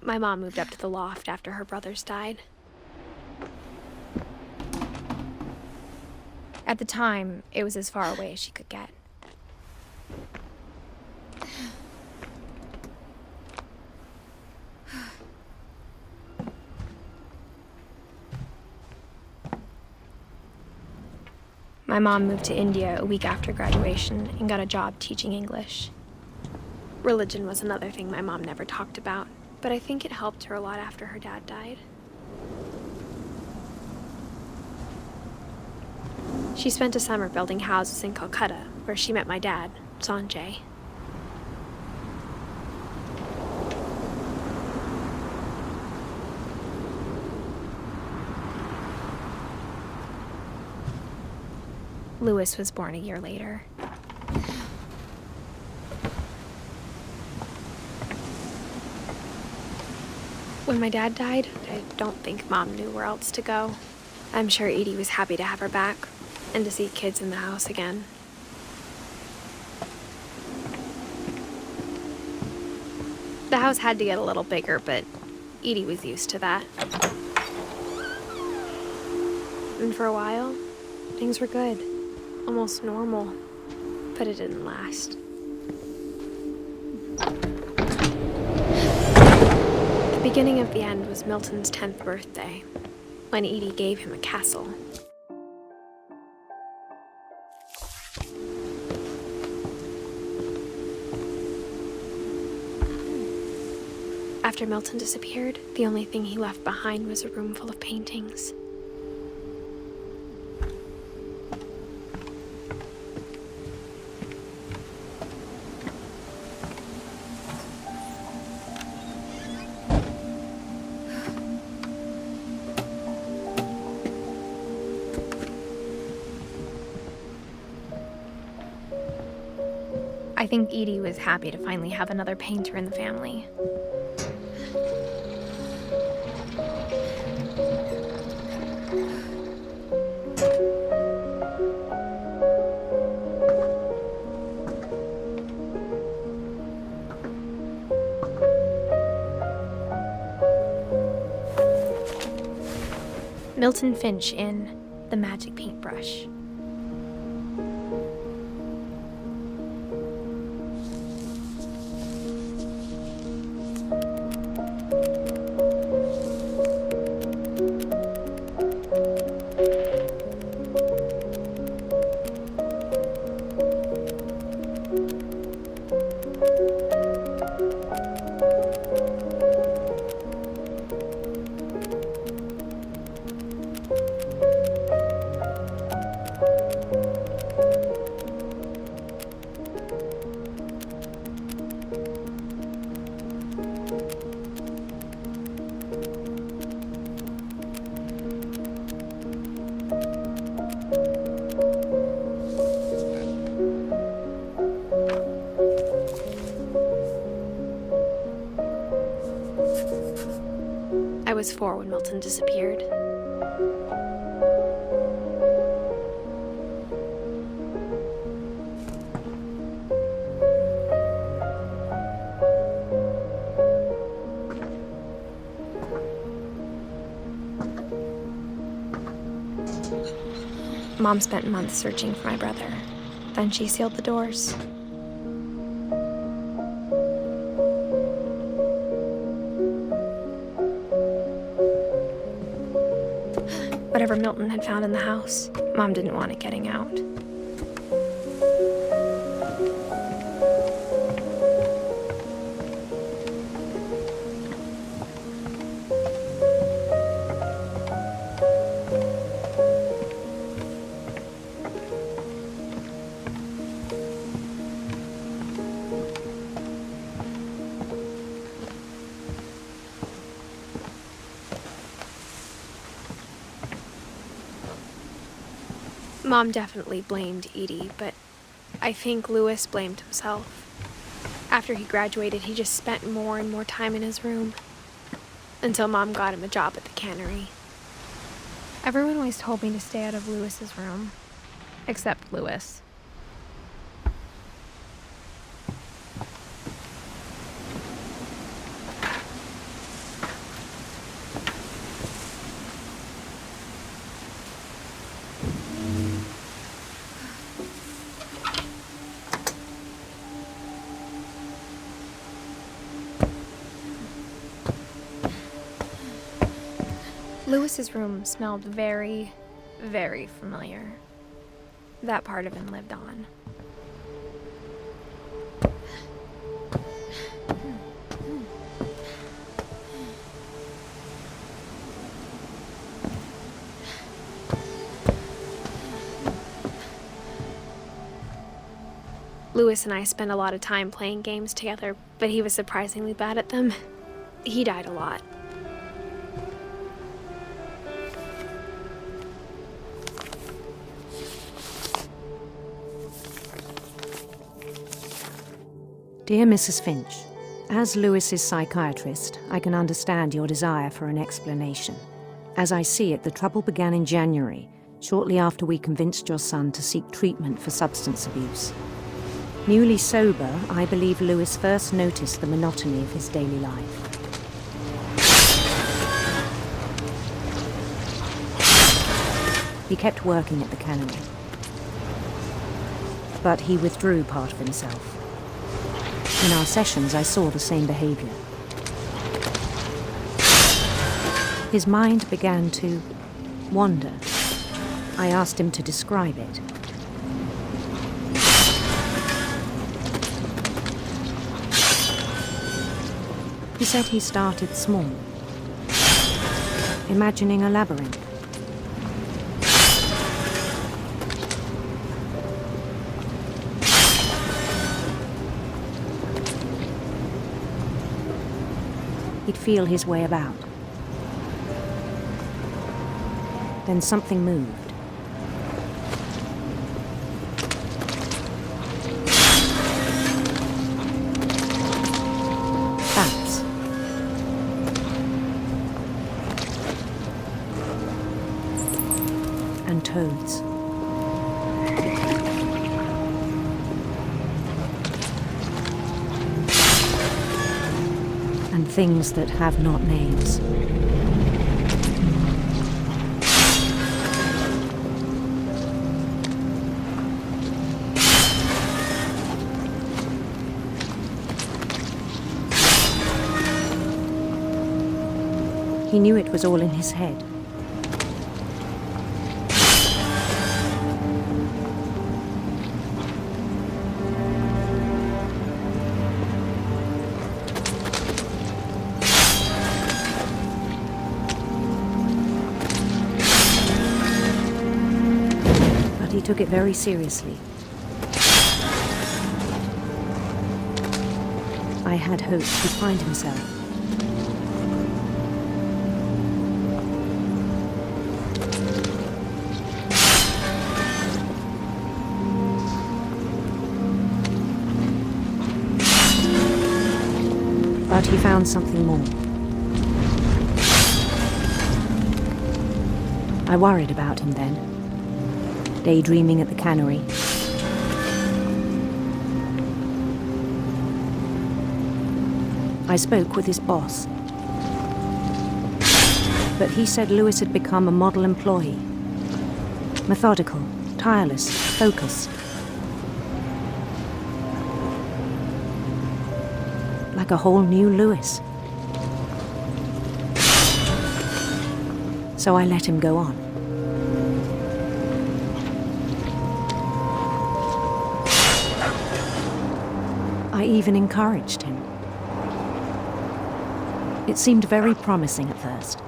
My mom moved up to the loft after her brothers died. At the time, it was as far away as she could get. My mom moved to India a week after graduation and got a job teaching English. Religion was another thing my mom never talked about, but I think it helped her a lot after her dad died. She spent a summer building houses in Calcutta, where she met my dad, Sanjay. Louis was born a year later. When my dad died, I don't think Mom knew where else to go. I'm sure Edie was happy to have her back and to see kids in the house again. The house had to get a little bigger, but Edie was used to that. And for a while, things were good. Almost normal, but it didn't last. The beginning of the end was Milton's 10th birthday, when Edie gave him a castle. After Milton disappeared, the only thing he left behind was a room full of paintings. I think Edie was happy to finally have another painter in the family. Milton Finch in The Magic Paintbrush. I was 4 when Milton disappeared. Mom spent months searching for my brother. Then she sealed the doors. Whatever Milton had found in the house, Mom didn't want it getting out. Mom definitely blamed Edie, but I think Louis blamed himself. After he graduated, he just spent more and more time in his room, until Mom got him a job at the cannery. Everyone always told me to stay out of Louis's room, except Louis. Lewis's room smelled very, very familiar. That part of him lived on. Lewis and I spent a lot of time playing games together, but he was surprisingly bad at them. He died a lot. Dear Mrs. Finch, as Lewis's psychiatrist, I can understand your desire for an explanation. As I see it, the trouble began in January, shortly after we convinced your son to seek treatment for substance abuse. Newly sober, I believe Lewis first noticed the monotony of his daily life. He kept working at the cannery, but he withdrew part of himself. In our sessions, I saw the same behavior. His mind began to wander. I asked him to describe it. He said he started small, imagining a labyrinth. He'd feel his way about. Then something moved. Bats. And toads. And things that have not names. He knew it was all in his head. He took it very seriously. I had hoped he'd find himself. But he found something more. I worried about him then. Daydreaming at the cannery. I spoke with his boss. But he said Lewis had become a model employee. Methodical, tireless, focused. Like a whole new Lewis. So I let him go on. I even encouraged him. It seemed very promising at first.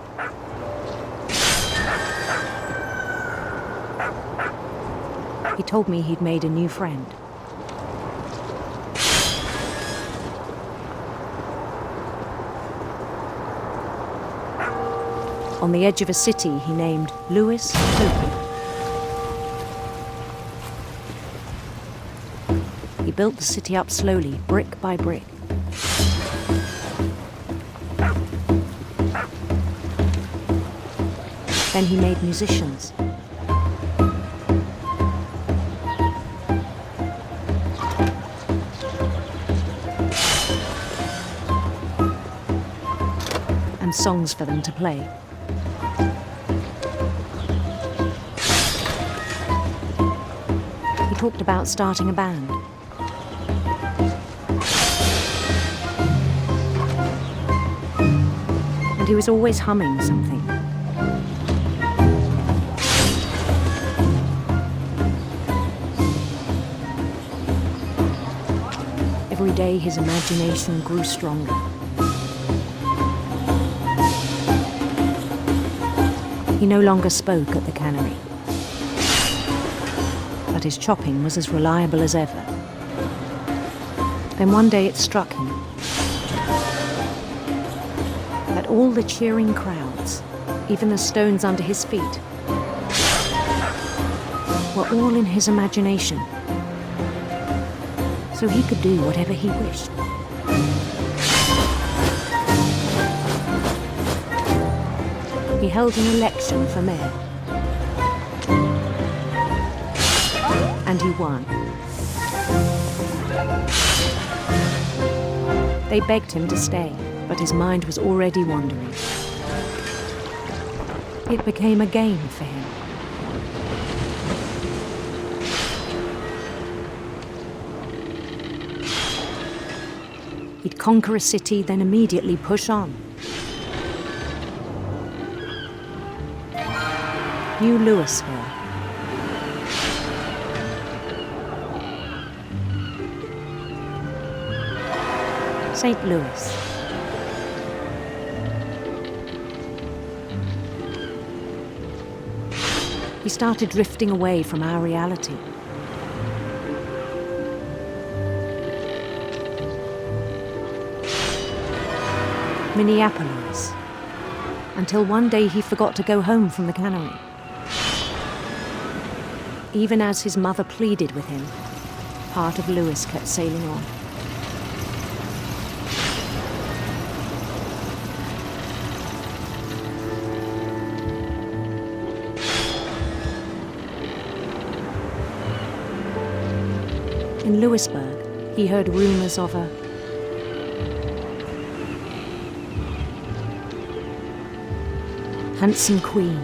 He told me he'd made a new friend. On the edge of a city he named Lewis Hope. He built the city up slowly, brick by brick. Then he made musicians. And songs for them to play. He talked about starting a band. And he was always humming something. every day his imagination grew stronger. He no longer spoke at the cannery, but his chopping was as reliable as ever. Then one day it struck him that all the cheering crowds, even the stones under his feet, were all in his imagination, so he could do whatever he wished. He held an election for mayor, and he won. They begged him to stay, but his mind was already wandering. It became a game for him. He'd conquer a city, then immediately push on. New Louisville. St. Louis. He started drifting away from our reality. Minneapolis, until one day he forgot to go home from the cannery. Even as his mother pleaded with him, part of Louis kept sailing on. In Louisburg, he heard rumors of a handsome queen.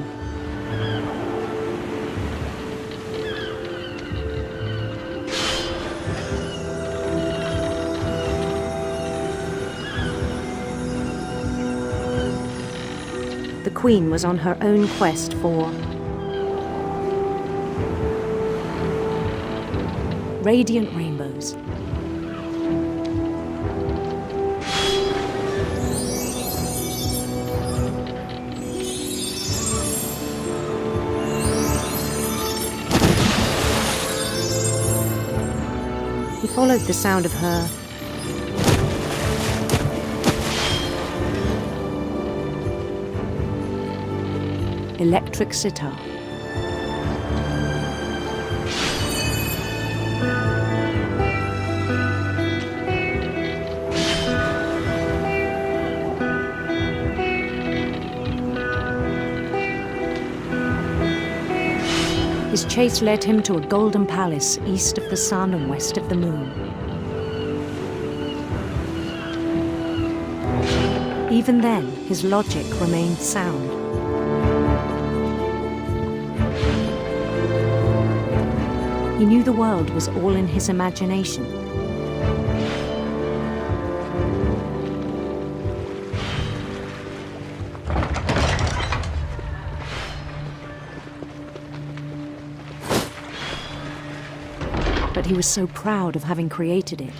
The queen was on her own quest for radiant rainbows. He followed the sound of her electric sitar. His chase led him to a golden palace east of the sun and west of the moon. Even then, his logic remained sound. He knew the world was all in his imagination. But he was so proud of having created it.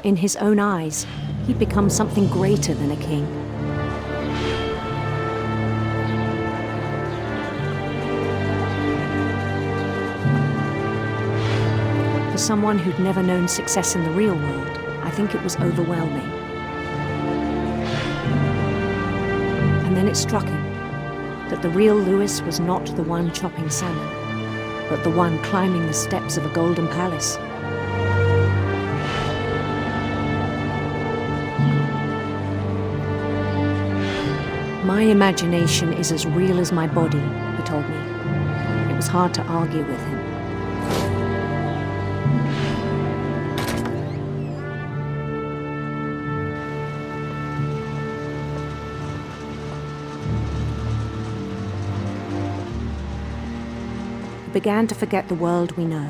In his own eyes, he'd become something greater than a king. For someone who'd never known success in the real world, I think it was overwhelming. And then it struck him that the real Louis was not the one chopping salmon, but the one climbing the steps of a golden palace. My imagination is as real as my body, he told me. It was hard to argue with him. We began to forget the world we know.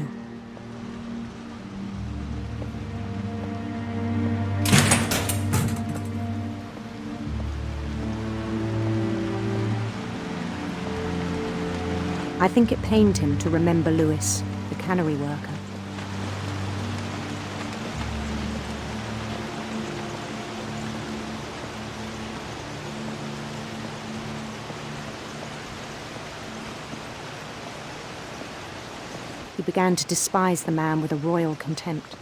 I think it pained him to remember Lewis, the cannery worker. He began to despise the man with a royal contempt.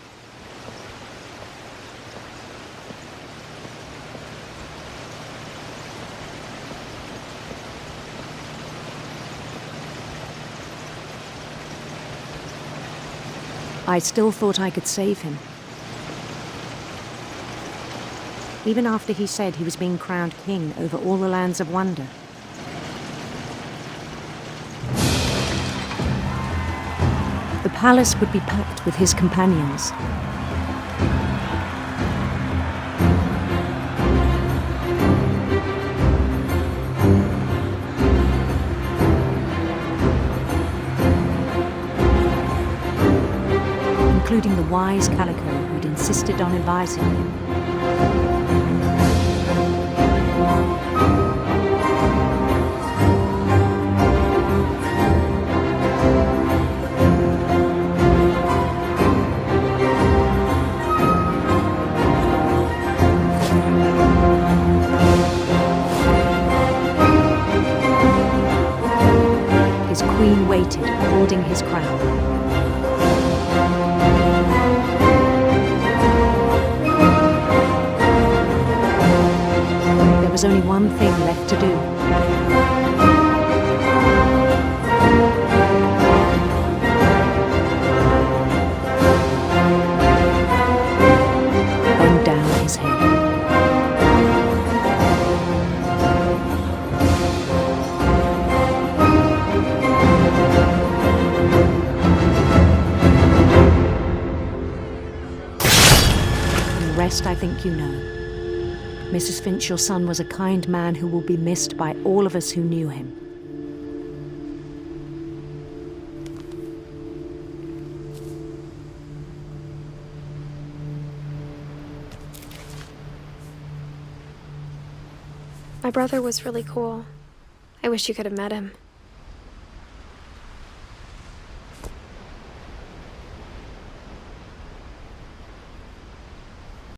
I still thought I could save him. Even after he said he was being crowned king over all the lands of wonder. The palace would be packed with his companions. Including the wise Calico who'd insisted on advising him. His queen waited, holding his crown. There was only one thing left to do. Bend down his head. And the rest I think you know. Mrs. Finch, your son was a kind man who will be missed by all of us who knew him. My brother was really cool. I wish you could have met him.